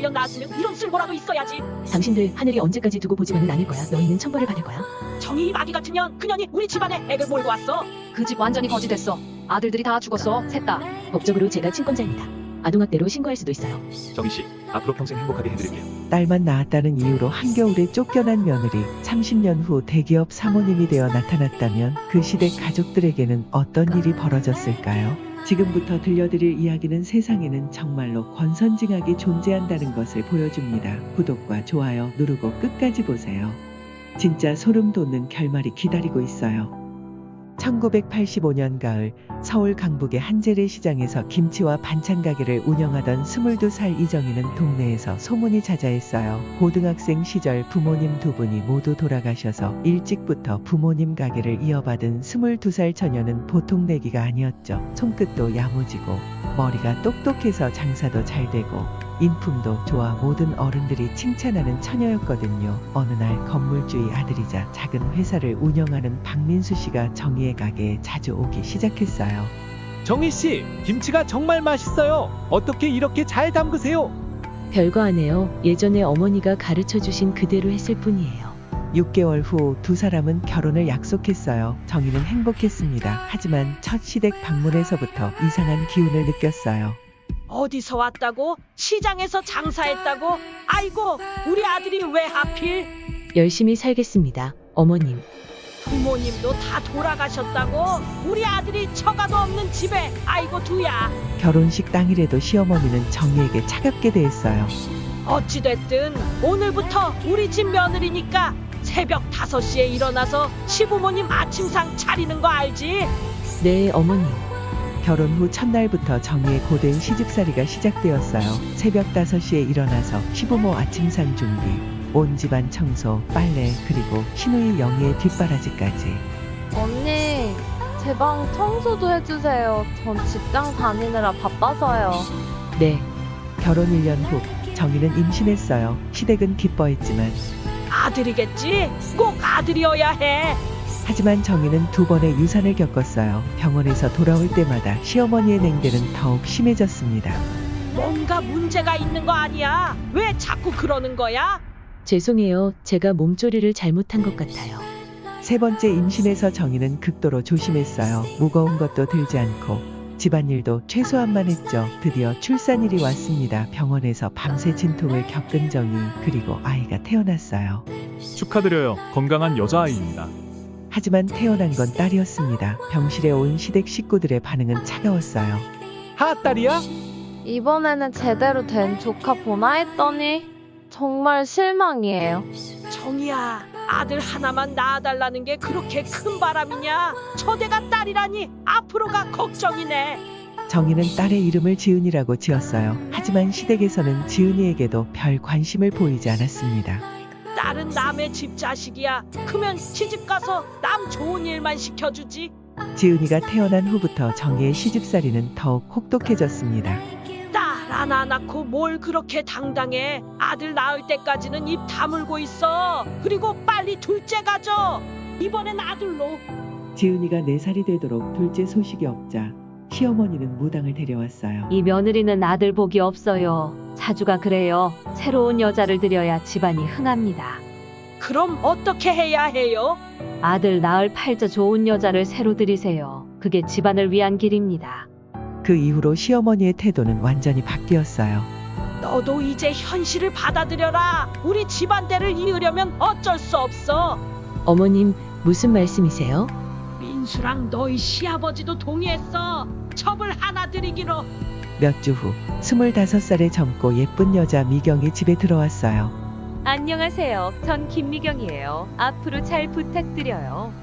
달려 나왔으면 이런 쓸모라도 있어야지. 당신들 하늘이 언제까지 두고 보지만은 않을 거야. 너희는 천벌을 받을 거야. 정이 마귀 같은 년, 그년이 우리 집안에 액을 몰고 왔어. 그 집 완전히 거지됐어. 아들들이 다 죽었어. 셋 다. 법적으로 제가 친권자입니다. 아동학대로 신고할 수도 있어요. 정희씨, 앞으로 평생 행복하게 해드릴게요. 딸만 낳았다는 이유로 한겨울에 쫓겨난 며느리, 30년 후 대기업 사모님이 되어 나타났다면 그 시댁 가족들에게는 어떤 일이 벌어졌을까요? 지금부터 들려드릴 이야기는 세상에는 정말로 권선징악이 존재한다는 것을 보여줍니다. 구독과 좋아요 누르고 끝까지 보세요. 진짜 소름 돋는 결말이 기다리고 있어요. 1985년 가을 서울 강북의 한 재래시장에서 김치와 반찬 가게를 운영하던 22살 이정희는 동네에서 소문이 자자했어요. 고등학생 시절 부모님 두 분이 모두 돌아가셔서 일찍부터 부모님 가게를 이어받은 22살 처녀는 보통 내기가 아니었죠. 손끝도 야무지고 머리가 똑똑해서 장사도 잘 되고 인품도 좋아 모든 어른들이 칭찬하는 처녀였거든요. 어느 날 건물주의 아들이자 작은 회사를 운영하는 박민수 씨가 정희의 가게에 자주 오기 시작했어요. 정희씨, 김치가 정말 맛있어요. 어떻게 이렇게 잘 담그세요? 별거 아니에요. 예전에 어머니가 가르쳐 주신 그대로 했을 뿐이에요. 6개월 후 두 사람은 결혼을 약속했어요. 정희는 행복했습니다. 하지만 첫 시댁 방문에서부터 이상한 기운을 느꼈어요. 어디서 왔다고? 시장에서 장사했다고? 아이고, 우리 아들이 왜 하필? 열심히 살겠습니다. 어머님. 부모님도 다 돌아가셨다고? 우리 아들이 처가도 없는 집에 아이고 두야. 결혼식 당일에도 시어머니는 정희에게 차갑게 대했어요. 어찌됐든 오늘부터 우리 집 며느리니까 새벽 5시에 일어나서 시부모님 아침상 차리는 거 알지? 네, 어머님. 결혼 후 첫날부터 정희의 고된 시집살이가 시작되었어요. 새벽 5시에 일어나서 시부모 아침상 준비, 온 집안 청소, 빨래, 그리고 시누이 영희의 뒷바라지까지. 언니, 제 방 청소도 해주세요. 전 직장 다니느라 바빠서요. 네. 결혼 1년 후 정희는 임신했어요. 시댁은 기뻐했지만 아들이겠지? 꼭 아들이어야 해. 하지만 정희는 2번의 유산을 겪었어요. 병원에서 돌아올 때마다 시어머니의 냉대는 더욱 심해졌습니다. 뭔가 문제가 있는 거 아니야? 왜 자꾸 그러는 거야? 죄송해요. 제가 몸조리를 잘못한 것 같아요. 3번째 임신에서 정희는 극도로 조심했어요. 무거운 것도 들지 않고 집안일도 최소한만 했죠. 드디어 출산일이 왔습니다. 병원에서 밤새 진통을 겪은 정희, 그리고 아이가 태어났어요. 축하드려요. 건강한 여자아이입니다. 하지만 태어난 건 딸이었습니다. 병실에 온 시댁 식구들의 반응은 차가웠어요. 하딸이야? 이번에는 제대로 된 조카 보나 했더니 정말 실망이에요. 정이야, 아들 하나만 낳아달라는 게 그렇게 큰 바람이냐? 저대가 딸이라니 앞으로가 걱정이네. 정희는 딸의 이름을 지은이라고 지었어요. 하지만 시댁에서는 지은이에게도 별 관심을 보이지 않았습니다. 딸은 남의 집 자식이야. 크면 시집가서 남 좋은 일만 시켜주지. 지은이가 태어난 후부터 정희의 시집살이는 더욱 혹독해졌습니다. 딸 하나 낳고 뭘 그렇게 당당해. 아들 낳을 때까지는 입 다물고 있어. 그리고 빨리 둘째 가져. 이번엔 아들로. 지은이가 4살이 되도록 둘째 소식이 없자 시어머니는 무당을 데려왔어요. 이 며느리는 아들 복이 없어요. 자주가 그래요. 새로운 여자를 들여야 집안이 흥합니다. 그럼 어떻게 해야 해요? 아들 낳을 팔자 좋은 여자를 새로 들이세요. 그게 집안을 위한 길입니다. 그 이후로 시어머니의 태도는 완전히 바뀌었어요. 너도 이제 현실을 받아들여라. 우리 집안대를 이으려면 어쩔 수 없어. 어머님, 무슨 말씀이세요? 민수랑 너희 시아버지도 동의했어. 첩을 하나 드리기로. 몇 주 후 25살의 젊고 예쁜 여자 미경이 집에 들어왔어요. 안녕하세요. 전 김미경이에요. 앞으로 잘 부탁드려요.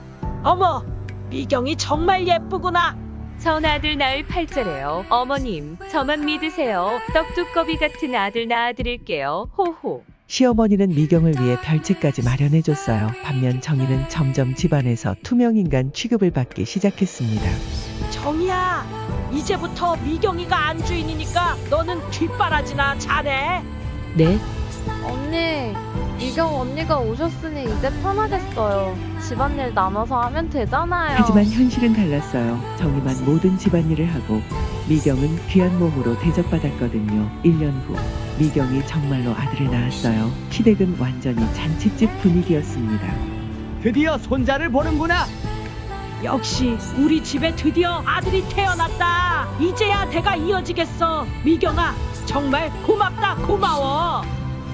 어머, 미경이 정말 예쁘구나. 전 아들 낳을 팔자래요. 어머님, 저만 믿으세요. 떡두꺼비 같은 아들 낳아드릴게요. 호호. 시어머니는 미경을 위해 별채까지 마련해줬어요. 반면 정희는 점점 집안에서 투명인간 취급을 받기 시작했습니다. 정이야, 이제부터 미경이가 안주인이니까 너는 뒷바라지나 잘해. 네. 언니, 미경 언니가 오셨으니 이제 편하겠어요. 집안일 나눠서 하면 되잖아요. 하지만 현실은 달랐어요. 정희만 모든 집안일을 하고 미경은 귀한 몸으로 대접받았거든요. 1년 후 미경이 정말로 아들을 낳았어요. 시댁은 완전히 잔칫집 분위기였습니다. 드디어 손자를 보는구나. 역시 우리 집에 드디어 아들이 태어났다. 이제야 대가 이어지겠어. 미경아, 정말 고맙다. 고마워.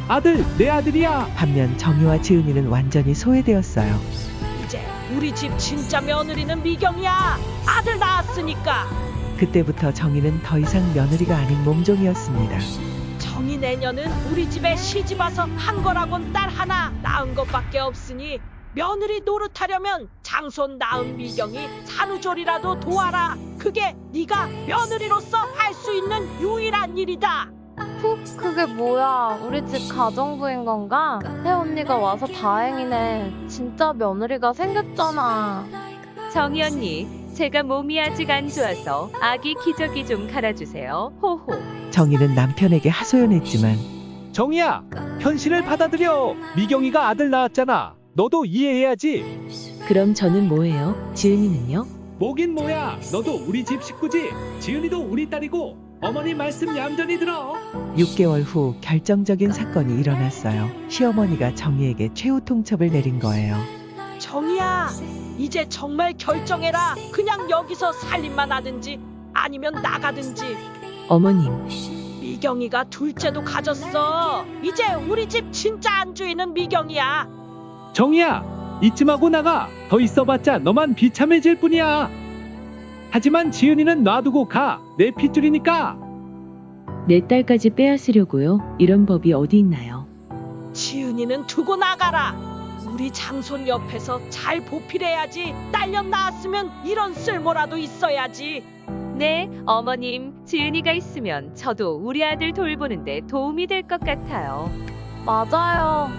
아들, 내 아들이야. 반면 정희와 지은이는 완전히 소외되었어요. 이제 우리 집 진짜 며느리는 미경이야. 아들 낳았으니까. 그때부터 정희는 더 이상 며느리가 아닌 몸종이었습니다. 정이 내년은 우리 집에 시집 와서 한 거라곤 딸 하나 낳은 것밖에 없으니 며느리 노릇하려면 장손 낳은 미경이 산후조리라도 도와라. 그게 네가 며느리로서 할 수 있는 유일한 일이다. 그게 뭐야? 우리 집 가정부인 건가? 새언니가 와서 다행이네. 진짜 며느리가 생겼잖아. 정희 언니, 제가 몸이 아직 안 좋아서 아기 기저귀 좀 갈아주세요. 호호. 정희는 남편에게 하소연했지만 정희야, 현실을 받아들여. 미경이가 아들 낳았잖아. 너도 이해해야지. 그럼 저는 뭐예요? 지은이는요? 뭐긴 뭐야. 너도 우리 집 식구지. 지은이도 우리 딸이고. 어머니 말씀 얌전히 들어. 6개월 후 결정적인 사건이 일어났어요. 시어머니가 정희에게 최후 통첩을 내린 거예요. 정이야, 이제 정말 결정해라. 그냥 여기서 살림만 하든지 아니면 나가든지. 어머님, 미경이가 둘째도 가졌어. 이제 우리 집 진짜 안주인은 미경이야. 정희야, 이쯤하고 나가. 더 있어봤자 너만 비참해질 뿐이야. 하지만 지은이는 놔두고 가. 내 핏줄이니까. 내 딸까지 빼앗으려고요? 이런 법이 어디 있나요? 지은이는 두고 나가라. 우리 장손 옆에서 잘 보필해야지. 딸년 낳았으면 이런 쓸모라도 있어야지. 네, 어머님, 지은이가 있으면 저도 우리 아들 돌보는데 도움이 될 것 같아요. 맞아요.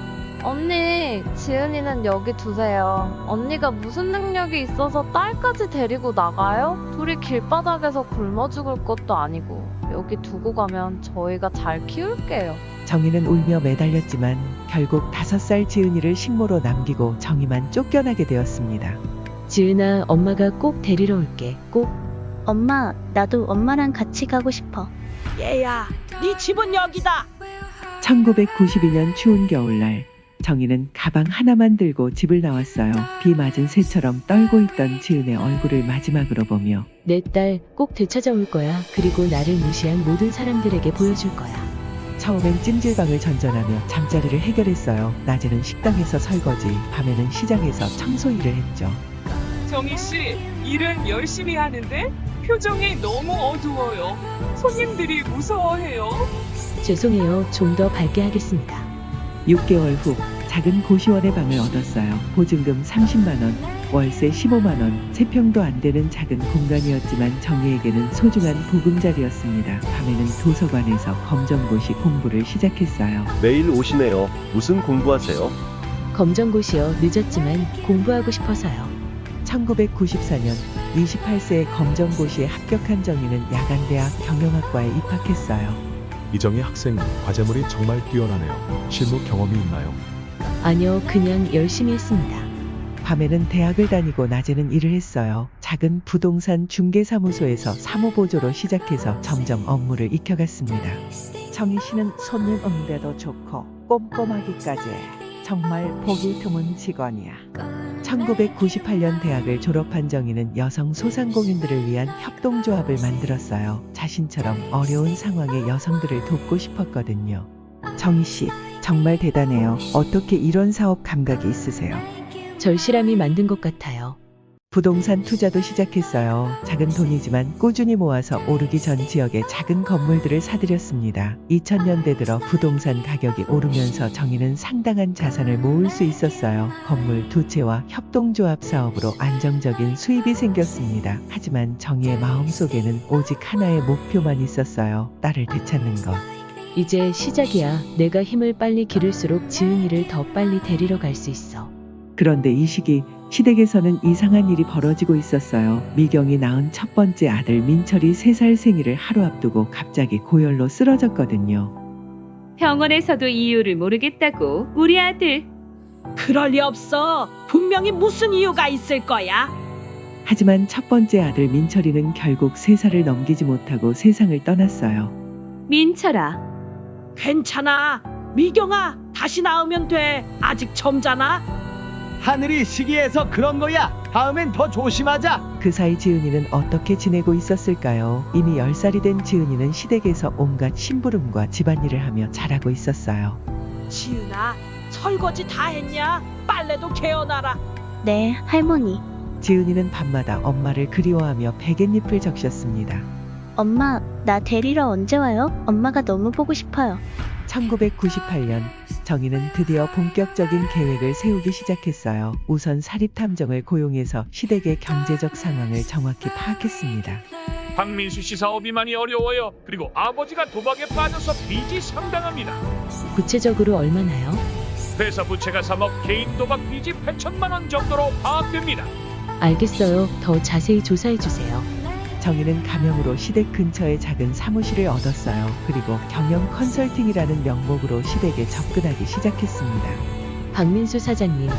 언니, 지은이는 여기 두세요. 언니가 무슨 능력이 있어서 딸까지 데리고 나가요? 둘이 길바닥에서 굶어 죽을 것도 아니고 여기 두고 가면 저희가 잘 키울게요. 정희는 울며 매달렸지만 결국 5살 지은이를 식모로 남기고 정희만 쫓겨나게 되었습니다. 지은아, 엄마가 꼭 데리러 올게. 꼭. 엄마, 나도 엄마랑 같이 가고 싶어. 얘야, 네 집은 여기다. 1992년 추운 겨울날 정희는 가방 하나만 들고 집을 나왔어요. 비 맞은 새처럼 떨고 있던 지은의 얼굴을 마지막으로 보며 내 딸 꼭 되찾아올 거야. 그리고 나를 무시한 모든 사람들에게 보여줄 거야. 처음엔 찜질방을 전전하며 잠자리를 해결했어요. 낮에는 식당에서 설거지, 밤에는 시장에서 청소 일을 했죠. 정희 씨, 일은 열심히 하는데 표정이 너무 어두워요. 손님들이 무서워해요. 죄송해요. 좀 더 밝게 하겠습니다. 6개월 후 작은 고시원의 방을 얻었어요. 보증금 30만 원, 월세 15만 원, 3평도 안 되는 작은 공간이었지만 정희에게는 소중한 보금자리였습니다. 밤에는 도서관에서 검정고시 공부를 시작했어요. 매일 오시네요. 무슨 공부하세요? 검정고시요. 늦었지만 공부하고 싶어서요. 1994년 28세의 검정고시에 합격한 정희는 야간대학 경영학과에 입학했어요. 이정희 학생, 과제물이 정말 뛰어나네요. 실무 경험이 있나요? 아니요, 그냥 열심히 했습니다. 밤에는 대학을 다니고 낮에는 일을 했어요. 작은 부동산 중개사무소에서 사무보조로 시작해서 점점 업무를 익혀갔습니다. 정희 씨는 손님 응대도 좋고 꼼꼼하기까지 정말 보기 드문 직원이야. 1998년 대학을 졸업한 정희는 여성 소상공인들을 위한 협동조합을 만들었어요. 자신처럼 어려운 상황의 여성들을 돕고 싶었거든요. 정희 씨, 정말 대단해요. 어떻게 이런 사업 감각이 있으세요? 절실함이 만든 것 같아요. 부동산 투자도 시작했어요. 작은 돈이지만 꾸준히 모아서 오르기 전 지역에 작은 건물들을 사들였습니다. 2000년대 들어 부동산 가격이 오르면서 정희는 상당한 자산을 모을 수 있었어요. 건물 2채와 협동조합 사업으로 안정적인 수입이 생겼습니다. 하지만 정희의 마음속에는 오직 하나의 목표만 있었어요. 딸을 되찾는 것. 이제 시작이야. 내가 힘을 빨리 기를수록 지은이를 더 빨리 데리러 갈 수 있어. 그런데 이 시기 시댁에서는 이상한 일이 벌어지고 있었어요. 미경이 낳은 첫 번째 아들 민철이 3살 생일을 하루 앞두고 갑자기 고열로 쓰러졌거든요. 병원에서도 이유를 모르겠다고. 우리 아들. 그럴 리 없어. 분명히 무슨 이유가 있을 거야. 하지만 첫 번째 아들 민철이는 결국 3살을 넘기지 못하고 세상을 떠났어요. 민철아. 괜찮아. 미경아, 다시 나으면 돼. 아직 젊잖아. 하늘이 시기해서 그런 거야. 다음엔 더 조심하자. 그 사이 지은이는 어떻게 지내고 있었을까요? 이미 10살이 된 지은이는 시댁에서 온갖 심부름과 집안일을 하며 자라고 있었어요. 지은아, 설거지 다 했냐? 빨래도 개어놔라. 네, 할머니. 지은이는 밤마다 엄마를 그리워하며 베갯잎을 적셨습니다. 엄마, 나 데리러 언제 와요? 엄마가 너무 보고 싶어요. 1998년 정희는 드디어 본격적인 계획을 세우기 시작했어요. 우선 사립탐정을 고용해서 시댁의 경제적 상황을 정확히 파악했습니다. 박민수 씨 사업이 많이 어려워요. 그리고 아버지가 도박에 빠져서 빚이 상당합니다. 구체적으로 얼마나요? 회사 부채가 3억, 개인 도박 빚이 8천만 원 정도로 파악됩니다. 알겠어요. 더 자세히 조사해 주세요. 정희는 가명으로 시댁 근처에 작은 사무실을 얻었어요. 그리고 경영 컨설팅이라는 명목으로 시댁에 접근하기 시작했습니다. 박민수 사장님,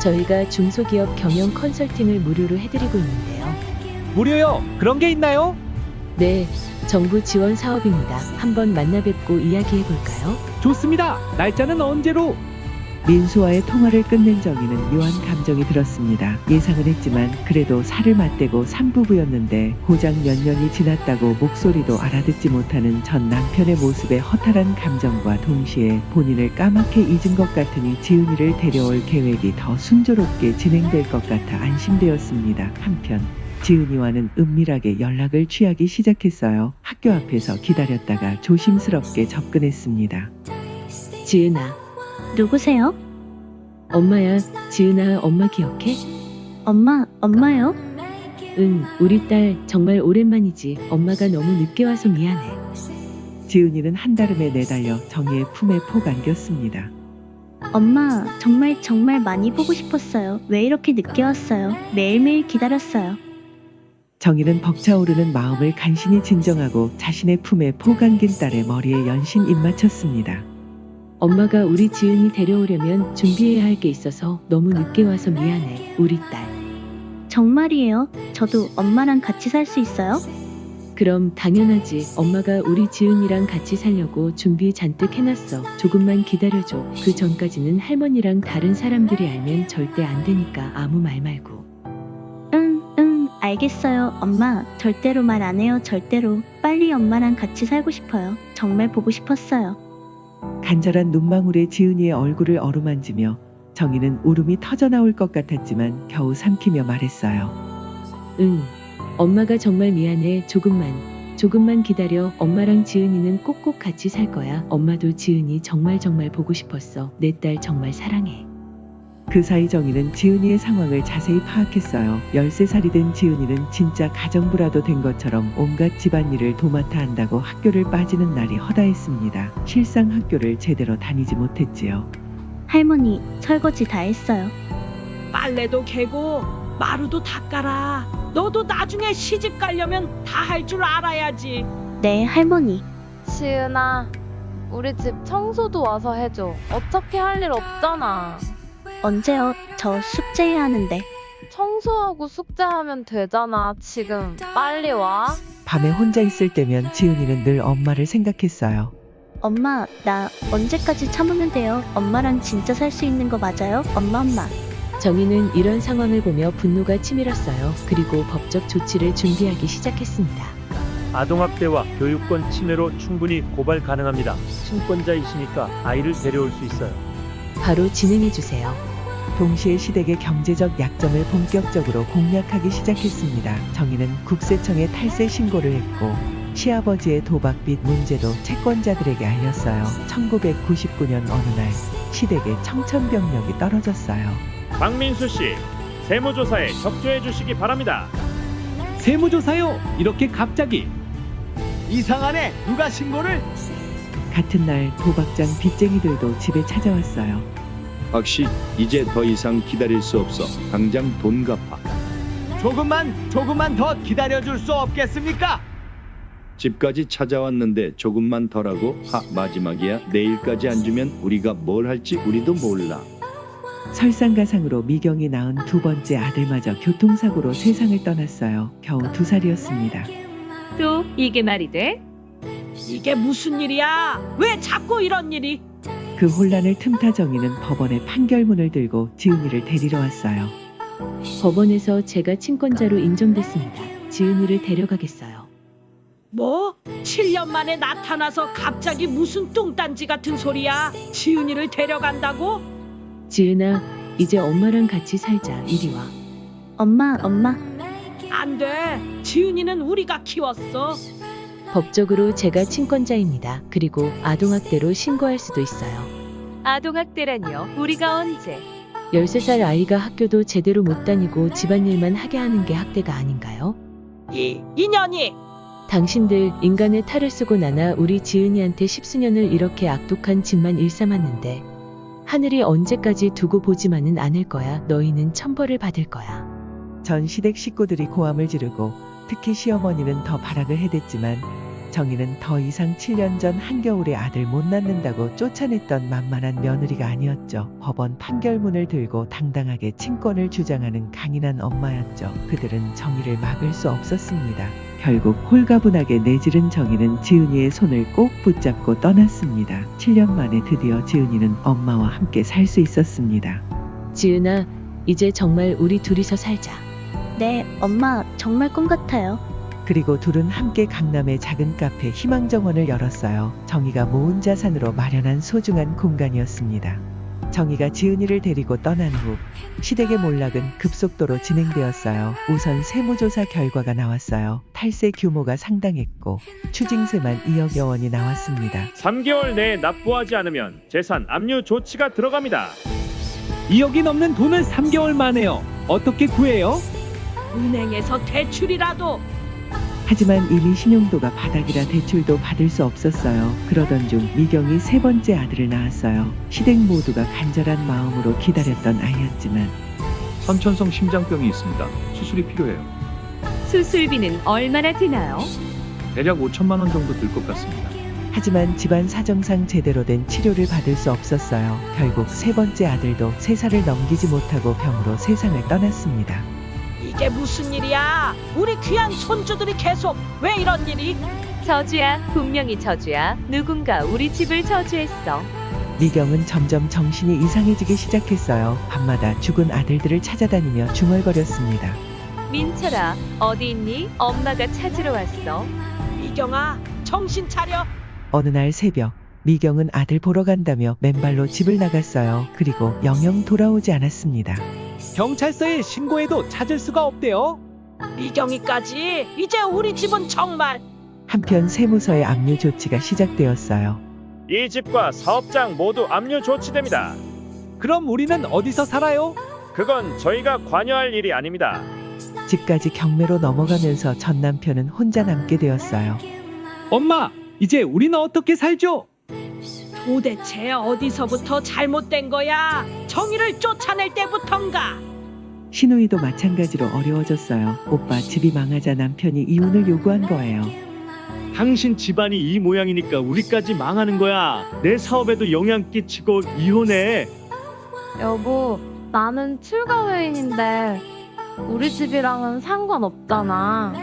저희가 중소기업 경영 컨설팅을 무료로 해드리고 있는데요. 무료요? 그런 게 있나요? 네, 정부 지원 사업입니다. 한번 만나 뵙고 이야기해 볼까요? 좋습니다. 날짜는 언제로? 민수와의 통화를 끝낸 정희는 묘한 감정이 들었습니다. 예상은 했지만 그래도 살을 맞대고 산부부였는데 고작 몇 년이 지났다고 목소리도 알아듣지 못하는 전 남편의 모습에 허탈한 감정과 동시에 본인을 까맣게 잊은 것 같으니 지은이를 데려올 계획이 더 순조롭게 진행될 것 같아 안심되었습니다. 한편 지은이와는 은밀하게 연락을 취하기 시작했어요. 학교 앞에서 기다렸다가 조심스럽게 접근했습니다. 지은아, 누구세요? 엄마야. 지은아, 엄마 기억해? 엄마요? 응, 우리 딸 정말 오랜만이지. 엄마가 너무 늦게 와서 미안해. 지은이는 한달음에 내달려 정희의 품에 폭 안겼습니다. 엄마, 정말 많이 보고 싶었어요. 왜 이렇게 늦게 왔어요? 매일매일 기다렸어요. 정희는 벅차오르는 마음을 간신히 진정하고 자신의 품에 폭 안긴 딸의 머리에 연신 입맞췄습니다. 엄마가 우리 지은이 데려오려면 준비해야 할 게 있어서 너무 늦게 와서 미안해. 우리 딸. 정말이에요? 저도 엄마랑 같이 살 수 있어요? 그럼 당연하지. 엄마가 우리 지은이랑 같이 살려고 준비 잔뜩 해놨어. 조금만 기다려줘. 그 전까지는 할머니랑 다른 사람들이 알면 절대 안 되니까 아무 말 말고. 응, 알겠어요. 엄마, 절대로 말 안 해요. 절대로. 빨리 엄마랑 같이 살고 싶어요. 정말 보고 싶었어요. 간절한 눈망울에 지은이의 얼굴을 어루만지며 정희는 울음이 터져나올 것 같았지만 겨우 삼키며 말했어요. 응. 엄마가 정말 미안해. 조금만 기다려. 엄마랑 지은이는 꼭꼭 같이 살 거야. 엄마도 지은이 정말 보고 싶었어. 내 딸 정말 사랑해. 그 사이 정희는 지은이의 상황을 자세히 파악했어요. 13살이 된 지은이는 진짜 가정부라도 된 것처럼 온갖 집안일을 도맡아 한다고 학교를 빠지는 날이 허다했습니다. 실상 학교를 제대로 다니지 못했지요. 할머니, 설거지 다 했어요. 빨래도 개고 마루도 닦아라. 너도 나중에 시집 가려면 다 할 줄 알아야지. 네, 할머니. 지은아, 우리 집 청소도 와서 해줘. 어차피 할 일 없잖아. 언제요? 저 숙제해야 하는데. 청소하고 숙제하면 되잖아. 지금 빨리 와. 밤에 혼자 있을 때면 지은이는 늘 엄마를 생각했어요. 엄마, 나 언제까지 참으면 돼요? 엄마랑 진짜 살 수 있는 거 맞아요? 엄마. 정희는 이런 상황을 보며 분노가 치밀었어요. 그리고 법적 조치를 준비하기 시작했습니다. 아동학대와 교육권 침해로 충분히 고발 가능합니다. 친권자이시니까 아이를 데려올 수 있어요. 바로 진행해 주세요. 동시에 시댁의 경제적 약점을 본격적으로 공략하기 시작했습니다. 정희는 국세청에 탈세 신고를 했고 시아버지의 도박빚 문제도 채권자들에게 알렸어요. 1999년 어느 날 시댁의 청천벽력이 떨어졌어요. 박민수 씨, 세무조사에 협조해 주시기 바랍니다. 세무조사요? 이렇게 갑자기? 이상하네. 누가 신고를? 같은 날 도박장 빚쟁이들도 집에 찾아왔어요. 박씨, 이제 더 이상 기다릴 수 없어. 당장 돈 갚아. 조금만 더 기다려줄 수 없겠습니까? 집까지 찾아왔는데 조금만 더라고? 마지막이야. 내일까지 안 주면 우리가 뭘 할지 우리도 몰라. 설상가상으로 미경이 낳은 두 번째 아들마저 교통사고로 세상을 떠났어요. 겨우 2살이었습니다. 또 이게 말이 돼? 이게 무슨 일이야? 왜 자꾸 이런 일이? 그 혼란을 틈타 정희는 법원의 판결문을 들고 지은이를 데리러 왔어요. 법원에서 제가 친권자로 인정됐습니다. 지은이를 데려가겠어요. 뭐? 7년 만에 나타나서 갑자기 무슨 뚱딴지 같은 소리야? 지은이를 데려간다고? 지은아, 이제 엄마랑 같이 살자. 이리 와. 엄마, 안 돼. 지은이는 우리가 키웠어. 법적으로 제가 친권자입니다. 그리고 아동학대로 신고할 수도 있어요. 아동학대라뇨? 우리가 언제? 13살 아이가 학교도 제대로 못 다니고 집안일만 하게 하는 게 학대가 아닌가요? 이 인연이 당신들 인간의 탈을 쓰고 나나 우리 지은이한테 10수년을 이렇게 악독한 짓만 일삼았는데 하늘이 언제까지 두고 보지만은 않을 거야. 너희는 천벌을 받을 거야. 전 시댁 식구들이 고함을 지르고 특히 시어머니는 더 발악을 해댔지만 정희는 더 이상 7년 전 한겨울에 아들 못 낳는다고 쫓아냈던 만만한 며느리가 아니었죠. 법원 판결문을 들고 당당하게 친권을 주장하는 강인한 엄마였죠. 그들은 정희를 막을 수 없었습니다. 결국 홀가분하게 내지른 정희는 지은이의 손을 꼭 붙잡고 떠났습니다. 7년 만에 드디어 지은이는 엄마와 함께 살 수 있었습니다. 지은아, 이제 정말 우리 둘이서 살자. 네, 엄마, 정말 꿈 같아요. 그리고 둘은 함께 강남의 작은 카페 희망정원을 열었어요. 정희가 모은 자산으로 마련한 소중한 공간이었습니다. 정희가 지은이를 데리고 떠난 후 시댁의 몰락은 급속도로 진행되었어요. 우선 세무조사 결과가 나왔어요. 탈세 규모가 상당했고 추징세만 2억여 원이 나왔습니다. 3개월 내에 납부하지 않으면 재산 압류 조치가 들어갑니다. 2억이 넘는 돈을 3개월 만에요. 어떻게 구해요? 은행에서 대출이라도. 하지만 이미 신용도가 바닥이라 대출도 받을 수 없었어요. 그러던 중 미경이 세 번째 아들을 낳았어요. 시댁 모두가 간절한 마음으로 기다렸던 아이였지만 선천성 심장병이 있습니다. 수술이 필요해요. 수술비는 얼마나 드나요? 대략 5천만 원 정도 들 것 같습니다. 하지만 집안 사정상 제대로 된 치료를 받을 수 없었어요. 결국 세 번째 아들도 3살을 넘기지 못하고 병으로 세상을 떠났습니다. 이게 무슨 일이야? 우리 귀한 손주들이 계속 왜 이런 일이? 저주야, 분명히 저주야. 누군가 우리 집을 저주했어. 미경은 점점 정신이 이상해지기 시작했어요. 밤마다 죽은 아들들을 찾아다니며 중얼거렸습니다. 민철아, 어디 있니? 엄마가 찾으러 왔어. 미경아, 정신 차려. 어느 날 새벽 미경은 아들 보러 간다며 맨발로 집을 나갔어요. 그리고 영영 돌아오지 않았습니다. 경찰서에 신고해도 찾을 수가 없대요. 미경이까지 이제 우리 집은 정말. 한편 세무서의 압류 조치가 시작되었어요. 이 집과 사업장 모두 압류 조치됩니다. 그럼 우리는 어디서 살아요? 그건 저희가 관여할 일이 아닙니다. 집까지 경매로 넘어가면서 전 남편은 혼자 남게 되었어요. 엄마, 이제 우리는 어떻게 살죠? 도대체 어디서부터 잘못된 거야? 정의를 쫓아낼 때부턴가? 신우이도 마찬가지로 어려워졌어요. 오빠 집이 망하자 남편이 이혼을 요구한 거예요. 당신 집안이 이 모양이니까 우리까지 망하는 거야. 내 사업에도 영향 끼치고 이혼해. 여보, 나는 출가회인인데 우리 집이랑은 상관없잖아.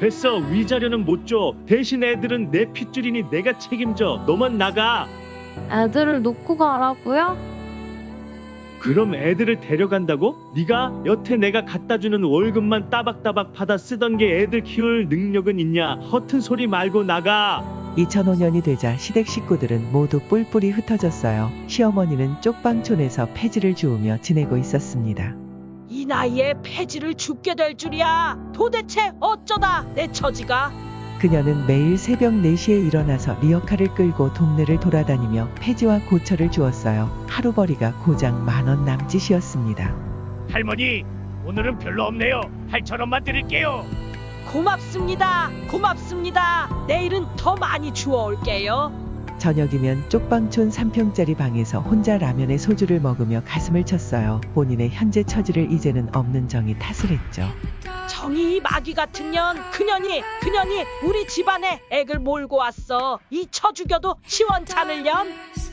됐어, 위자료는 못 줘. 대신 애들은 내 핏줄이니 내가 책임져. 너만 나가. 애들을 놓고 가라고요? 그럼 애들을 데려간다고? 네가 여태 내가 갖다주는 월급만 따박따박 받아 쓰던 게 애들 키울 능력은 있냐? 허튼 소리 말고 나가. 2005년이 되자 시댁 식구들은 모두 뿔뿔이 흩어졌어요. 시어머니는 쪽방촌에서 폐지를 주우며 지내고 있었습니다. 이 나이에 폐지를 줍게 될 줄이야. 도대체 어쩌다 내 처지가. 그녀는 매일 새벽 4시에 일어나서 리어카를 끌고 동네를 돌아다니며 폐지와 고철을 주었어요. 하루벌이가 고작 10,000원 남짓이었습니다. 할머니, 오늘은 별로 없네요. 8,000원만 드릴게요. 고맙습니다. 고맙습니다. 내일은 더 많이 주워올게요. 저녁이면 쪽방촌 3평짜리 방에서 혼자 라면에 소주를 먹으며 가슴을 쳤어요. 본인의 현재 처지를 이제는 없는 정이 탓을 했죠. 정이 이 마귀 같은 년, 그년이 우리 집안에 액을 몰고 왔어. 이 처죽여도 시원찮을 년.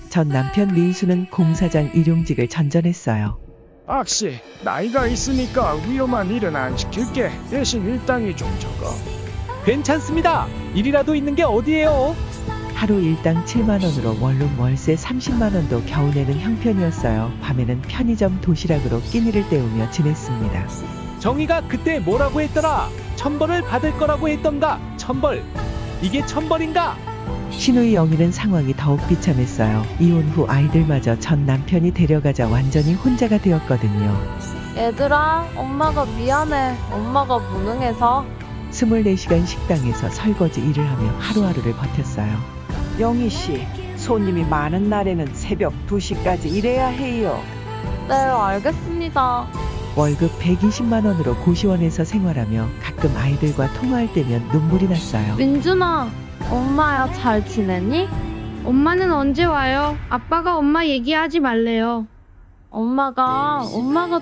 전 남편 민수는 공사장 일용직을 전전했어요. 악씨, 나이가 있으니까 위험한 일은 안 시킬게. 대신 일당이 좀 적어. 괜찮습니다. 일이라도 있는 게 어디예요? 하루 일당 7만 원으로 원룸 월세 30만 원도 겨우 내는 형편이었어요. 밤에는 편의점 도시락으로 끼니를 때우며 지냈습니다. 정희가 그때 뭐라고 했더라? 1,000벌을 받을 거라고 했던가? 1,000벌. 이게 1,000벌인가? 신우이 영희는 상황이 더욱 비참했어요. 이혼 후 아이들마저 전 남편이 데려가자 완전히 혼자가 되었거든요. 얘들아, 엄마가 미안해. 엄마가 무능해서. 24시간 식당에서 설거지 일을 하며 하루하루를 버텼어요. 영희 씨, 손님이 많은 날에는 새벽 2시까지 일해야 해요. 네, 알겠습니다. 월급 120만 원으로 고시원에서 생활하며 가끔 아이들과 통화할 때면 눈물이 났어요. 민준아, 엄마야 잘 지내니? 엄마는 언제 와요? 아빠가 엄마 얘기하지 말래요. 엄마가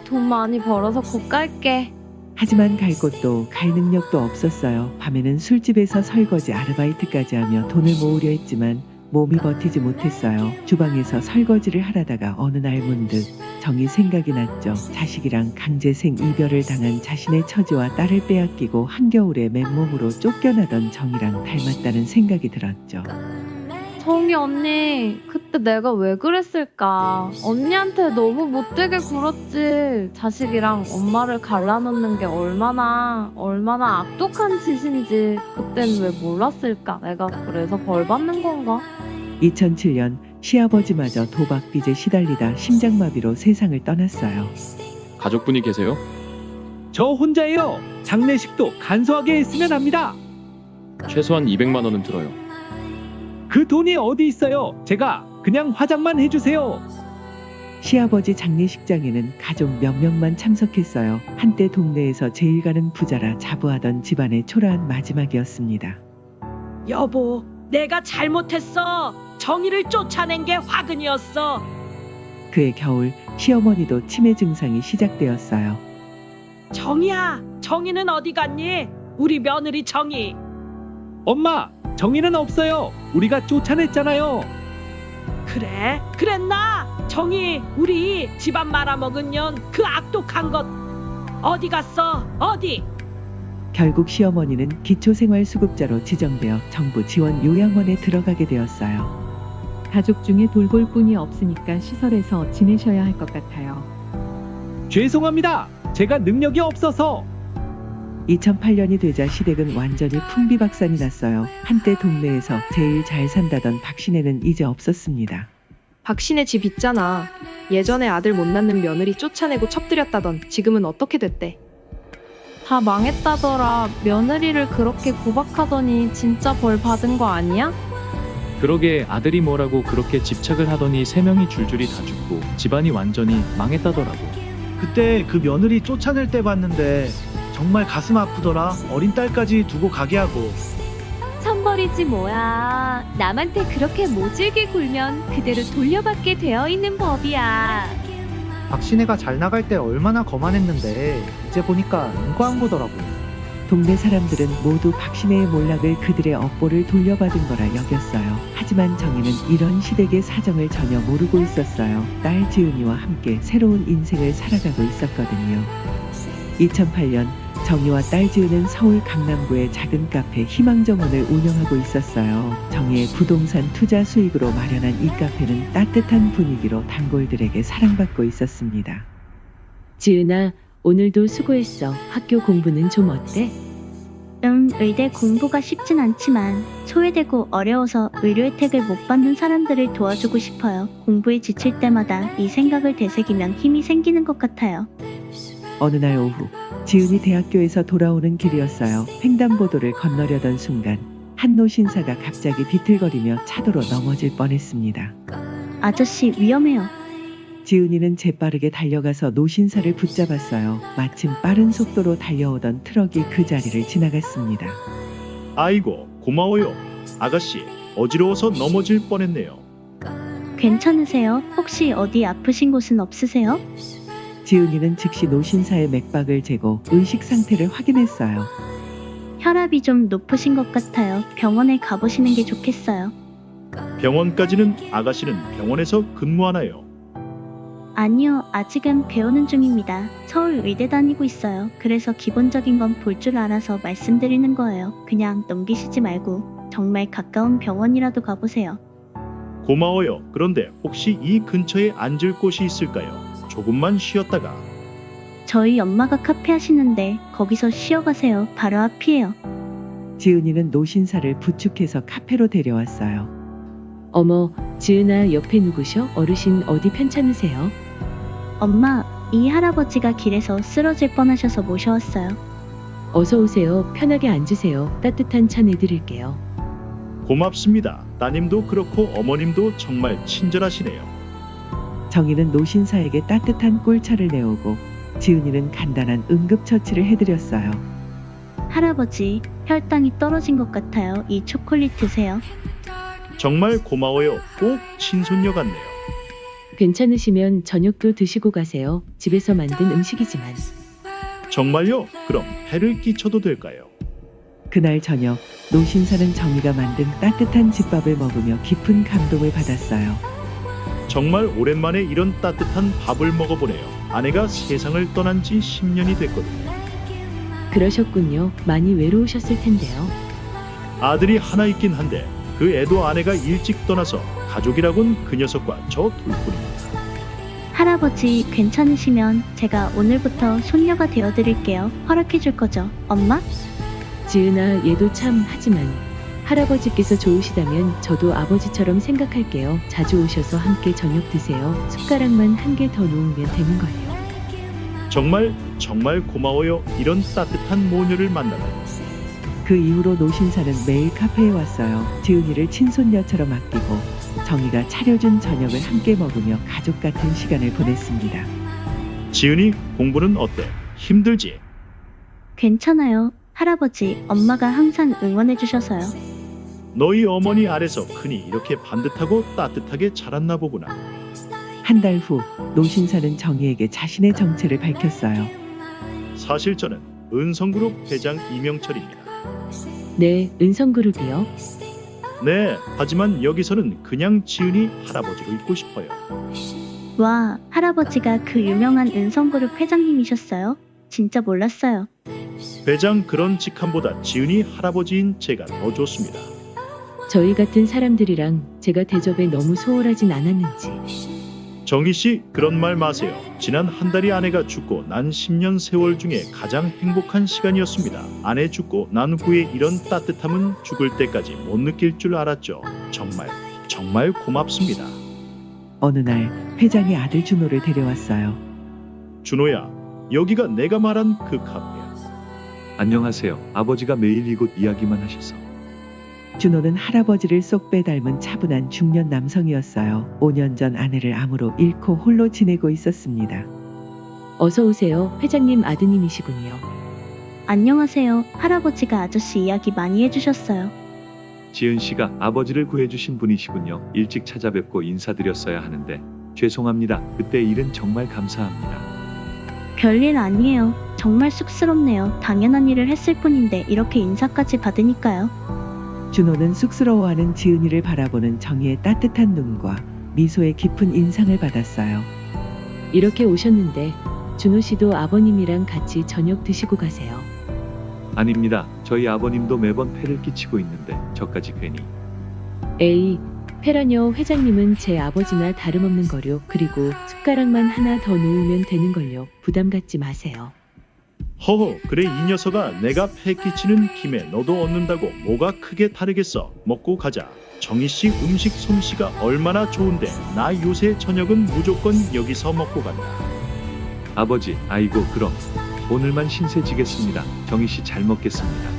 돈 많이 벌어서 곧 갈게. 하지만 갈 곳도 갈 능력도 없었어요. 밤에는 술집에서 설거지 아르바이트까지 하며 돈을 모으려 했지만 몸이 버티지 못했어요. 주방에서 설거지를 하려다가 어느 날 문득 정이 생각이 났죠. 자식이랑 강제생 이별을 당한 자신의 처지와 딸을 빼앗기고 한겨울에 맨몸으로 쫓겨나던 정이랑 닮았다는 생각이 들었죠. 정희 언니, 그때 내가 왜 그랬을까? 언니한테 너무 못되게 굴었지. 자식이랑 엄마를 갈라놓는 게 얼마나 악독한 짓인지 그땐 왜 몰랐을까? 내가 그래서 벌 받는 건가? 2007년 시아버지마저 도박 빚에 시달리다 심장마비로 세상을 떠났어요. 가족분이 계세요? 저 혼자예요. 장례식도 간소하게 했으면 합니다. 최소한 200만 원은 들어요. 그 돈이 어디 있어요? 제가 그냥 화장만 해주세요. 시아버지 장례식장에는 가족 몇 명만 참석했어요. 한때 동네에서 제일 가는 부자라 자부하던 집안의 초라한 마지막이었습니다. 여보, 내가 잘못했어. 정의를 쫓아낸 게 화근이었어. 그해 겨울 시어머니도 치매 증상이 시작되었어요. 정의야, 정의는 어디 갔니? 우리 며느리 정의. 엄마, 정의는 없어요. 우리가 쫓아냈잖아요. 그래? 그랬나? 정의, 우리 집안 말아먹은 년 그 악독한 것 어디 갔어? 어디? 결국 시어머니는 기초생활수급자로 지정되어 정부 지원 요양원에 들어가게 되었어요. 가족 중에 돌볼 분이 없으니까 시설에서 지내셔야 할 것 같아요. 죄송합니다. 제가 능력이 없어서. 2008년이 되자 시댁은 완전히 풍비박산이 났어요. 한때 동네에서 제일 잘 산다던 박신혜는 이제 없었습니다. 박신혜 집 있잖아. 예전에 아들 못 낳는 며느리 쫓아내고 첩들였다던 지금은 어떻게 됐대? 다 망했다더라. 며느리를 그렇게 구박하더니 진짜 벌 받은 거 아니야? 그러게 아들이 뭐라고 그렇게 집착을 하더니 3명이 줄줄이 다 죽고 집안이 완전히 망했다더라고. 그때 그 며느리 쫓아낼 때 봤는데 정말 가슴 아프더라. 어린 딸까지 두고 가게 하고. 천벌이지 뭐야. 남한테 그렇게 모질게 굴면 그대로 돌려받게 되어 있는 법이야. 박신혜가 잘 나갈 때 얼마나 거만했는데 이제 보니까 인과한 거더라고. 동네 사람들은 모두 박신혜의 몰락을 그들의 업보를 돌려받은 거라 여겼어요. 하지만 정희는 이런 시댁의 사정을 전혀 모르고 있었어요. 딸 지은이와 함께 새로운 인생을 살아가고 있었거든요. 2008년 정희와 딸 지은은 서울 강남구의 작은 카페 희망정원을 운영하고 있었어요. 정희의 부동산 투자 수익으로 마련한 이 카페는 따뜻한 분위기로 단골들에게 사랑받고 있었습니다. 지은아, 오늘도 수고했어. 학교 공부는 좀 어때? 의대 공부가 쉽진 않지만 소외되고 어려워서 의료 혜택을 못 받는 사람들을 도와주고 싶어요. 공부에 지칠 때마다 이 생각을 되새기면 힘이 생기는 것 같아요. 어느 날 오후 지은이 대학교에서 돌아오는 길이었어요. 횡단보도를 건너려던 순간 한 노신사가 갑자기 비틀거리며 차도로 넘어질 뻔했습니다. 아저씨, 위험해요. 지은이는 재빠르게 달려가서 노신사를 붙잡았어요. 마침 빠른 속도로 달려오던 트럭이 그 자리를 지나갔습니다. 아이고, 고마워요. 아가씨, 어지러워서 넘어질 뻔했네요. 괜찮으세요? 혹시 어디 아프신 곳은 없으세요? 지은이는 즉시 노신사의 맥박을 재고 의식 상태를 확인했어요. 혈압이 좀 높으신 것 같아요. 병원에 가보시는 게 좋겠어요. 병원까지는 아가씨는 병원에서 근무하나요? 아니요, 아직은 배우는 중입니다. 서울 의대 다니고 있어요. 그래서 기본적인 건 볼 줄 알아서 말씀드리는 거예요. 그냥 넘기시지 말고 정말 가까운 병원이라도 가보세요. 고마워요. 그런데 혹시 이 근처에 앉을 곳이 있을까요? 조금만 쉬었다가. 저희 엄마가 카페 하시는데 거기서 쉬어가세요. 바로 앞이에요. 지은이는 노신사를 부축해서 카페로 데려왔어요. 어머, 지은아 옆에 누구셔? 어르신 어디 편찮으세요? 엄마, 이 할아버지가 길에서 쓰러질 뻔하셔서 모셔왔어요. 어서 오세요. 편하게 앉으세요. 따뜻한 차 내드릴게요. 고맙습니다. 따님도 그렇고 어머님도 정말 친절하시네요. 정희는 노신사에게 따뜻한 꿀차를 내오고 지은이는 간단한 응급처치를 해드렸어요. 할아버지, 혈당이 떨어진 것 같아요. 이 초콜릿 드세요. 정말 고마워요. 꼭 친손녀 같네요. 괜찮으시면 저녁도 드시고 가세요. 집에서 만든 음식이지만. 정말요? 그럼 해를 끼쳐도 될까요? 그날 저녁 노신사는 정희가 만든 따뜻한 집밥을 먹으며 깊은 감동을 받았어요. 정말 오랜만에 이런 따뜻한 밥을 먹어보네요. 아내가 세상을 떠난 지 10년이 됐거든요. 그러셨군요. 많이 외로우셨을 텐데요. 아들이 하나 있긴 한데 그 애도 아내가 일찍 떠나서 가족이라곤 그 녀석과 저 둘뿐입니다. 할아버지, 괜찮으시면 제가 오늘부터 손녀가 되어드릴게요. 허락해줄 거죠, 엄마? 지은아, 얘도 참 하지만 할아버지께서 좋으시다면 저도 아버지처럼 생각할게요. 자주 오셔서 함께 저녁 드세요. 숟가락만 한 개 더 놓으면 되는걸요. 정말 고마워요. 이런 따뜻한 모녀를 만나다니. 그 이후로 노신사는 매일 카페에 왔어요. 지은이를 친손녀처럼 아끼고 정희가 차려준 저녁을 함께 먹으며 가족 같은 시간을 보냈습니다. 지은이 공부는 어때? 힘들지? 괜찮아요. 할아버지, 엄마가 항상 응원해주셔서요. 너희 어머니 아래서 크니 이렇게 반듯하고 따뜻하게 자랐나 보구나. 한 달 후 노신사는 정희에게 자신의 정체를 밝혔어요. 사실 저는 은성그룹 회장 이명철입니다. 네, 은성그룹이요. 네, 하지만 여기서는 그냥 지은이 할아버지로 있고 싶어요. 와, 할아버지가 그 유명한 은성그룹 회장님이셨어요? 진짜 몰랐어요. 회장 그런 직함보다 지은이 할아버지인 제가 더 좋습니다. 저희 같은 사람들이랑 제가 대접에 너무 소홀하진 않았는지. 정희 씨, 그런 말 마세요. 지난 한 달이 아내가 죽고 난 10년 세월 중에 가장 행복한 시간이었습니다. 아내 죽고 난 후에 이런 따뜻함은 죽을 때까지 못 느낄 줄 알았죠. 정말 고맙습니다. 어느 날 회장이 아들 준호를 데려왔어요. 준호야, 여기가 내가 말한 그 카페야. 안녕하세요. 아버지가 매일 이곳 이야기만 하셔서. 준호는 할아버지를 쏙 빼닮은 차분한 중년 남성이었어요. 5년 전 아내를 암으로 잃고 홀로 지내고 있었습니다. 어서 오세요. 회장님 아드님이시군요. 안녕하세요. 할아버지가 아저씨 이야기 많이 해주셨어요. 지은 씨가 아버지를 구해주신 분이시군요. 일찍 찾아뵙고 인사드렸어야 하는데 죄송합니다. 그때 일은 정말 감사합니다. 별일 아니에요. 정말 쑥스럽네요. 당연한 일을 했을 뿐인데 이렇게 인사까지 받으니까요. 준호는 쑥스러워하는 지은이를 바라보는 정희의 따뜻한 눈과 미소에 깊은 인상을 받았어요. 이렇게 오셨는데 준호 씨도 아버님이랑 같이 저녁 드시고 가세요. 아닙니다. 저희 아버님도 매번 폐를 끼치고 있는데 저까지 괜히. 에이, 폐라뇨. 회장님은 제 아버지나 다름없는 거요. 그리고 숟가락만 하나 더 놓으면 되는걸요. 부담 갖지 마세요. 허허, 그래 이 녀석아, 내가 폐 끼치는 김에 너도 얻는다고 뭐가 크게 다르겠어. 먹고 가자. 정희씨 음식 솜씨가 얼마나 좋은데 나 요새 저녁은 무조건 여기서 먹고 간다. 아버지, 아이고 그럼 오늘만 신세 지겠습니다. 정희씨 잘 먹겠습니다.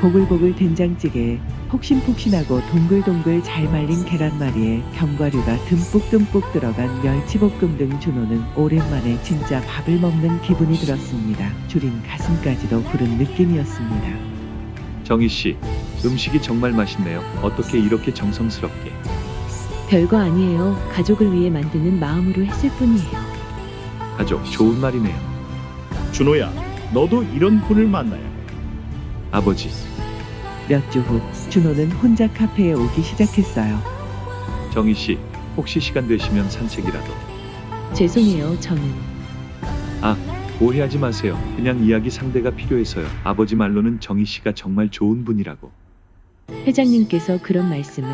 보글보글 된장찌개에 폭신폭신하고 동글동글 잘 말린 계란말이에 견과류가 듬뿍듬뿍 들어간 멸치볶음 등 준호는 오랜만에 진짜 밥을 먹는 기분이 들었습니다. 줄인 가슴까지도 부른 느낌이었습니다. 정희씨, 음식이 정말 맛있네요. 어떻게 이렇게 정성스럽게. 별거 아니에요. 가족을 위해 만드는 마음으로 했을 뿐이에요. 가족, 좋은 말이네요. 준호야, 너도 이런 분을 만나야 해. 아버지. 몇 주 후 준호는 혼자 카페에 오기 시작했어요. 정희씨, 혹시 시간 되시면 산책이라도. 죄송해요, 저는. 아, 오해하지 마세요. 그냥 이야기 상대가 필요해서요. 아버지 말로는 정희 씨가 정말 좋은 분이라고. 회장님께서 그런 말씀을.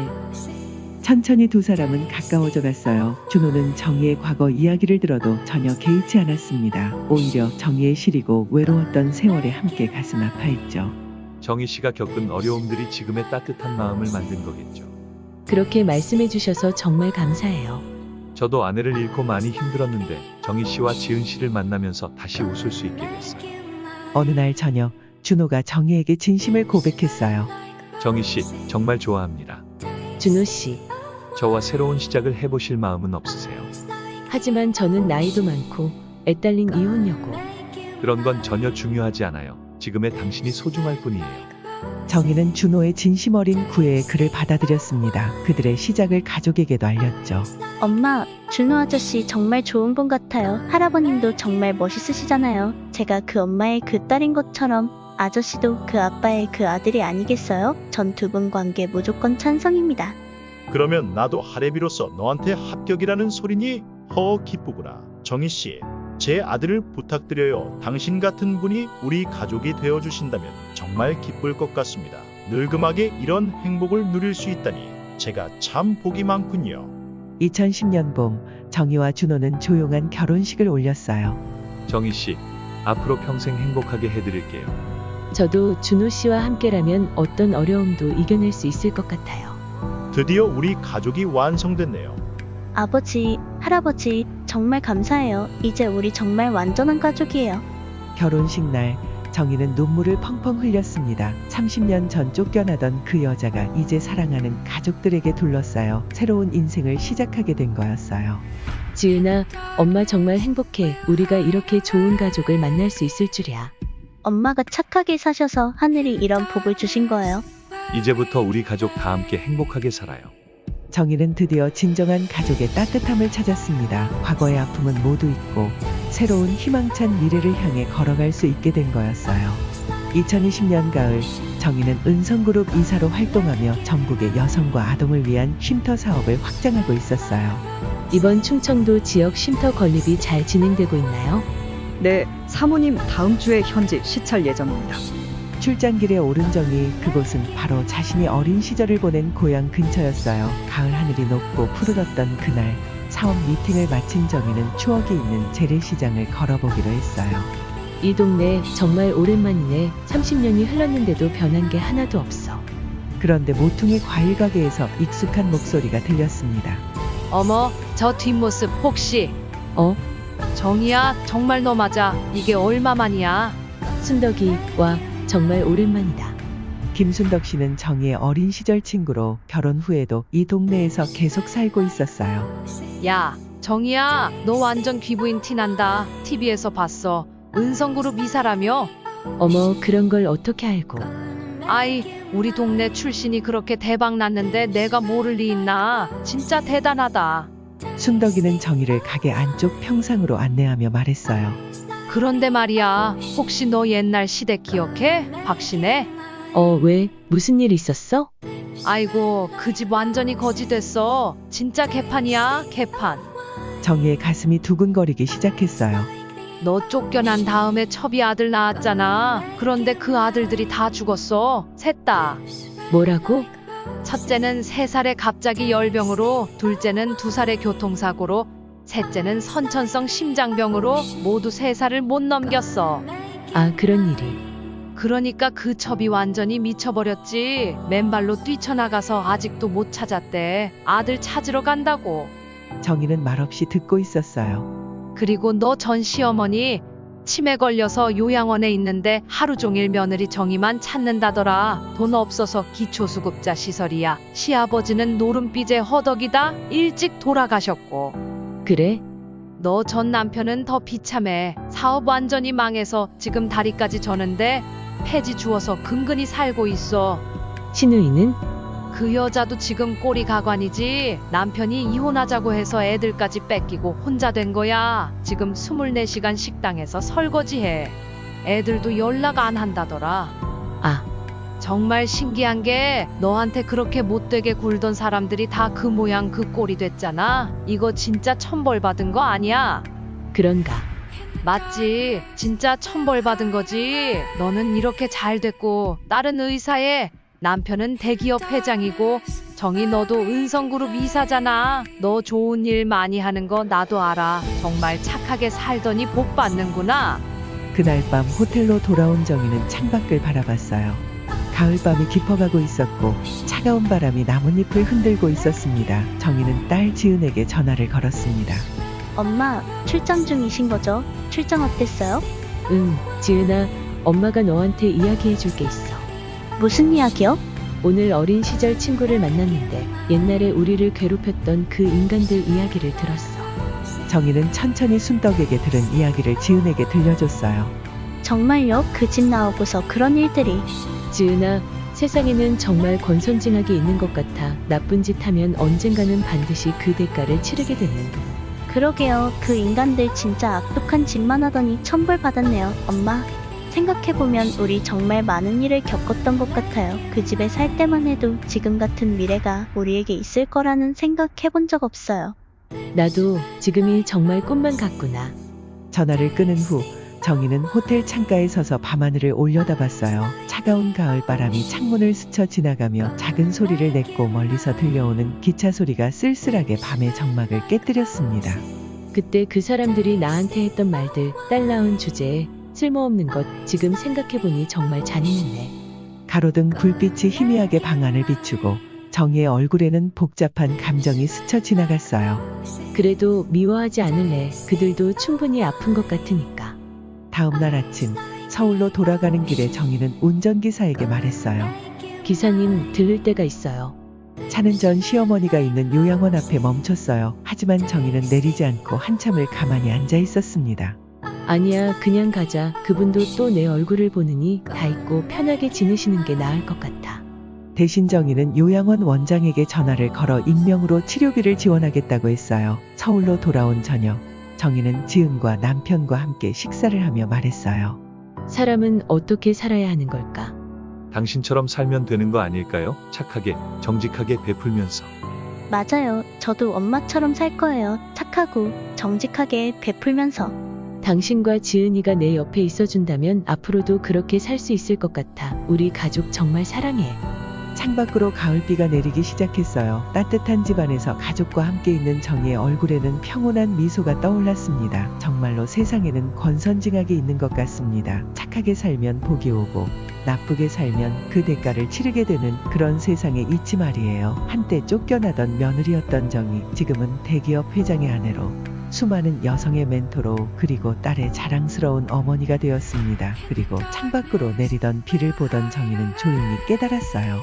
천천히 두 사람은 가까워져 갔어요. 준호는 정희의 과거 이야기를 들어도 전혀 개의치 않았습니다. 오히려 정희의 시리고 외로웠던 세월에 함께 가슴 아파했죠. 정희 씨가 겪은 어려움들이 지금의 따뜻한 마음을 만든 거겠죠. 그렇게 말씀해 주셔서 정말 감사해요. 저도 아내를 잃고 많이 힘들었는데 정희 씨와 지은 씨를 만나면서 다시 웃을 수 있게 됐어요. 어느 날 저녁 준호가 정희에게 진심을 고백했어요. 정희 씨, 정말 좋아합니다. 준호 씨. 저와 새로운 시작을 해보실 마음은 없으세요? 하지만 저는 나이도 많고 애딸린 이혼녀고. 그런 건 전혀 중요하지 않아요. 지금의 당신이 소중할 뿐이에요. 정희는 준호의 진심 어린 구애의 글을 받아들였습니다. 그들의 시작을 가족에게도 알렸죠. 엄마, 준호 아저씨 정말 좋은 분 같아요. 할아버님도 정말 멋있으시잖아요. 제가 그 엄마의 그 딸인 것처럼 아저씨도 그 아빠의 그 아들이 아니겠어요? 전 두 분 관계 무조건 찬성입니다. 그러면 나도 할애비로서 너한테 합격이라는 소리니? 기쁘구나. 정희 씨, 제 아들을 부탁드려요. 당신 같은 분이 우리 가족이 되어주신다면 정말 기쁠 것 같습니다. 늙음하게 이런 행복을 누릴 수 있다니 제가 참 복이 많군요. 2010년 봄 정희와 준호는 조용한 결혼식을 올렸어요. 정희 씨, 앞으로 평생 행복하게 해드릴게요. 저도 준호 씨와 함께라면 어떤 어려움도 이겨낼 수 있을 것 같아요. 드디어 우리 가족이 완성됐네요. 아버지, 할아버지, 정말 감사해요. 이제 우리 정말 완전한 가족이에요. 결혼식 날 정희는 눈물을 펑펑 흘렸습니다. 30년 전 쫓겨나던 그 여자가 이제 사랑하는 가족들에게 둘러싸여 새로운 인생을 시작하게 된 거였어요. 지은아, 엄마 정말 행복해. 우리가 이렇게 좋은 가족을 만날 수 있을 줄이야. 엄마가 착하게 사셔서 하늘이 이런 복을 주신 거예요. 이제부터 우리 가족 다 함께 행복하게 살아요. 정희는 드디어 진정한 가족의 따뜻함을 찾았습니다. 과거의 아픔은 모두 잊고 새로운 희망찬 미래를 향해 걸어갈 수 있게 된 거였어요. 2020년 가을 정희는 은성그룹 이사로 활동하며 전국의 여성과 아동을 위한 쉼터 사업을 확장하고 있었어요. 이번 충청도 지역 쉼터 건립이 잘 진행되고 있나요? 네, 사모님 다음 주에 현지 시찰 예정입니다. 출장길에 오른 정희, 그곳은 바로 자신이 어린 시절을 보낸 고향 근처였어요. 가을 하늘이 높고 푸르렀던 그날 사업 미팅을 마친 정희는 추억이 있는 재래시장을 걸어보기로 했어요. 이 동네 정말 오랜만이네. 30년이 흘렀는데도 변한 게 하나도 없어. 그런데 모퉁이 과일 가게에서 익숙한 목소리가 들렸습니다. 어머, 저 뒷모습 혹시 정희야, 정말 너 맞아. 이게 얼마만이야? 순덕이, 와, 정말 오랜만이다. 김순덕 씨는 정희의 어린 시절 친구로 결혼 후에도 이 동네에서 계속 살고 있었어요. 야, 정희야, 너 완전 귀부인 티난다. TV에서 봤어. 은성그룹 이사라며? 어머, 그런 걸 어떻게 알고? 아이, 우리 동네 출신이 그렇게 대박 났는데 내가 모를 리 있나? 진짜 대단하다. 순덕이는 정희를 가게 안쪽 평상으로 안내하며 말했어요. 그런데 말이야, 혹시 너 옛날 시댁 기억해? 박신혜? 왜? 무슨 일 있었어? 아이고, 그 집 완전히 거지 됐어. 진짜 개판이야, 개판. 정희의 가슴이 두근거리기 시작했어요. 너 쫓겨난 다음에 첩이 아들 낳았잖아. 그런데 그 아들들이 다 죽었어. 셋 다. 뭐라고? 첫째는 3살에 갑자기 열병으로, 둘째는 2살에 교통사고로, 셋째는 선천성 심장병으로 모두 3살을 못 넘겼어. 아, 그런 일이. 그러니까 그 첩이 완전히 미쳐버렸지. 맨발로 뛰쳐나가서 아직도 못 찾았대. 아들 찾으러 간다고. 정희는 말없이 듣고 있었어요. 그리고 너 전 시어머니 치매 걸려서 요양원에 있는데 하루 종일 며느리 정희만 찾는다더라. 돈 없어서 기초수급자 시설이야. 시아버지는 노름빚에 허덕이다 일찍 돌아가셨고. 그래? 너 전 남편은 더 비참해. 사업 완전히 망해서 지금 다리까지 저는데 폐지 주워서 근근히 살고 있어. 신우이는? 그 여자도 지금 꼴이 가관이지. 남편이 이혼하자고 해서 애들까지 뺏기고 혼자 된 거야. 지금 24시간 식당에서 설거지해. 애들도 연락 안 한다더라. 아, 정말 신기한 게 너한테 그렇게 못되게 굴던 사람들이 다 그 모양 그 꼴이 됐잖아. 이거 진짜 천벌 받은 거 아니야? 그런가? 맞지. 진짜 천벌 받은 거지. 너는 이렇게 잘 됐고 딸은 의사에 남편은 대기업 회장이고 정희 너도 은성그룹 이사잖아. 너 좋은 일 많이 하는 거 나도 알아. 정말 착하게 살더니 복 받는구나. 그날 밤 호텔로 돌아온 정희는 창밖을 바라봤어요. 가을밤이 깊어가고 있었고 차가운 바람이 나뭇잎을 흔들고 있었습니다. 정희는 딸 지은에게 전화를 걸었습니다. 엄마, 출장 중이신 거죠? 출장 어땠어요? 응, 지은아, 엄마가 너한테 이야기해 줄 게 있어. 무슨 이야기요? 오늘 어린 시절 친구를 만났는데 옛날에 우리를 괴롭혔던 그 인간들 이야기를 들었어. 정희는 천천히 순덕에게 들은 이야기를 지은에게 들려줬어요. 정말요? 그 집 나오고서 그런 일들이. 지은아, 세상에는 정말 권선징악이 있는 것 같아. 나쁜 짓 하면 언젠가는 반드시 그 대가를 치르게 되는. 그러게요. 그 인간들 진짜 악독한 짓만 하더니 천벌 받았네요. 엄마, 생각해보면 우리 정말 많은 일을 겪었던 것 같아요. 그 집에 살 때만 해도 지금 같은 미래가 우리에게 있을 거라는 생각 해본 적 없어요. 나도 지금이 정말 꿈만 같구나. 전화를 끊은 후 정희는 호텔 창가에 서서 밤하늘을 올려다봤어요. 차가운 가을 바람이 창문을 스쳐 지나가며 작은 소리를 냈고 멀리서 들려오는 기차 소리가 쓸쓸하게 밤의 정막을 깨뜨렸습니다. 그때 그 사람들이 나한테 했던 말들, 딸 낳은 주제에 쓸모없는 것, 지금 생각해보니 정말 잔인했네. 가로등 불빛이 희미하게 방 안을 비추고 정희의 얼굴에는 복잡한 감정이 스쳐 지나갔어요. 그래도 미워하지 않을래. 그들도 충분히 아픈 것 같으니까. 다음 날 아침 서울로 돌아가는 길에 정희는 운전기사에게 말했어요. 기사님, 들를 데가 있어요. 차는 전 시어머니가 있는 요양원 앞에 멈췄어요. 하지만 정희는 내리지 않고 한참을 가만히 앉아 있었습니다. 아니야, 그냥 가자. 그분도 또 내 얼굴을 보느니 다 잊고 편하게 지내시는 게 나을 것 같아. 대신 정희는 요양원 원장에게 전화를 걸어 익명으로 치료비를 지원하겠다고 했어요. 서울로 돌아온 저녁, 정희는 지은과 남편과 함께 식사를 하며 말했어요. 사람은 어떻게 살아야 하는 걸까? 당신처럼 살면 되는 거 아닐까요? 착하게, 정직하게 베풀면서. 맞아요. 저도 엄마처럼 살 거예요. 착하고 정직하게 베풀면서. 당신과 지은이가 내 옆에 있어준다면 앞으로도 그렇게 살 수 있을 것 같아. 우리 가족 정말 사랑해. 창밖으로 가을비가 내리기 시작했어요. 따뜻한 집안에서 가족과 함께 있는 정희의 얼굴에는 평온한 미소가 떠올랐습니다. 정말로 세상에는 권선징악이 있는 것 같습니다. 착하게 살면 복이 오고 나쁘게 살면 그 대가를 치르게 되는 그런 세상에 있지 말이에요. 한때 쫓겨나던 며느리였던 정희, 지금은 대기업 회장의 아내로, 수많은 여성의 멘토로, 그리고 딸의 자랑스러운 어머니가 되었습니다. 그리고 창밖으로 내리던 비를 보던 정희는 조용히 깨달았어요.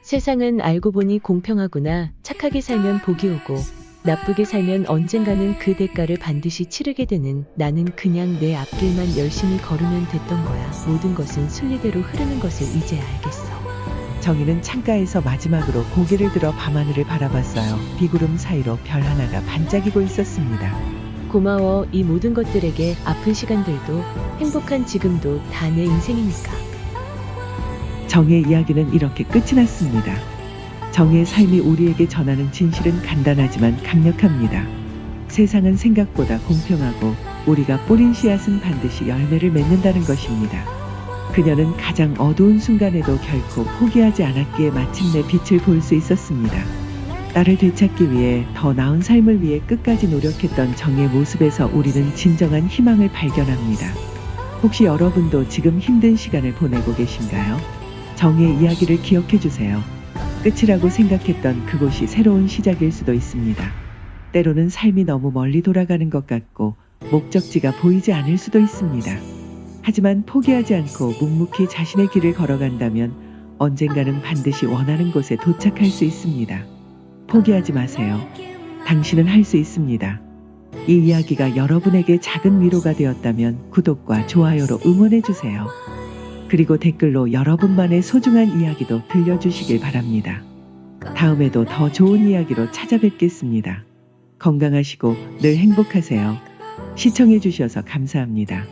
세상은 알고 보니 공평하구나. 착하게 살면 복이 오고 나쁘게 살면 언젠가는 그 대가를 반드시 치르게 되는. 나는 그냥 내 앞길만 열심히 걸으면 됐던 거야. 모든 것은 순리대로 흐르는 것을 이제 알겠어. 정희는 창가에서 마지막으로 고개를 들어 밤하늘을 바라봤어요. 비구름 사이로 별 하나가 반짝이고 있었습니다. 고마워. 이 모든 것들에게 아픈 시간들도 행복한 지금도 다 내 인생이니까. 정희의 이야기는 이렇게 끝이 났습니다. 정희의 삶이 우리에게 전하는 진실은 간단하지만 강력합니다. 세상은 생각보다 공평하고 우리가 뿌린 씨앗은 반드시 열매를 맺는다는 것입니다. 그녀는 가장 어두운 순간에도 결코 포기하지 않았기에 마침내 빛을 볼 수 있었습니다. 딸을 되찾기 위해 더 나은 삶을 위해 끝까지 노력했던 정희의 모습에서 우리는 진정한 희망을 발견합니다. 혹시 여러분도 지금 힘든 시간을 보내고 계신가요? 정희의 이야기를 기억해 주세요. 끝이라고 생각했던 그곳이 새로운 시작일 수도 있습니다. 때로는 삶이 너무 멀리 돌아가는 것 같고 목적지가 보이지 않을 수도 있습니다. 하지만 포기하지 않고 묵묵히 자신의 길을 걸어간다면 언젠가는 반드시 원하는 곳에 도착할 수 있습니다. 포기하지 마세요. 당신은 할 수 있습니다. 이 이야기가 여러분에게 작은 위로가 되었다면 구독과 좋아요로 응원해 주세요. 그리고 댓글로 여러분만의 소중한 이야기도 들려주시길 바랍니다. 다음에도 더 좋은 이야기로 찾아뵙겠습니다. 건강하시고 늘 행복하세요. 시청해 주셔서 감사합니다.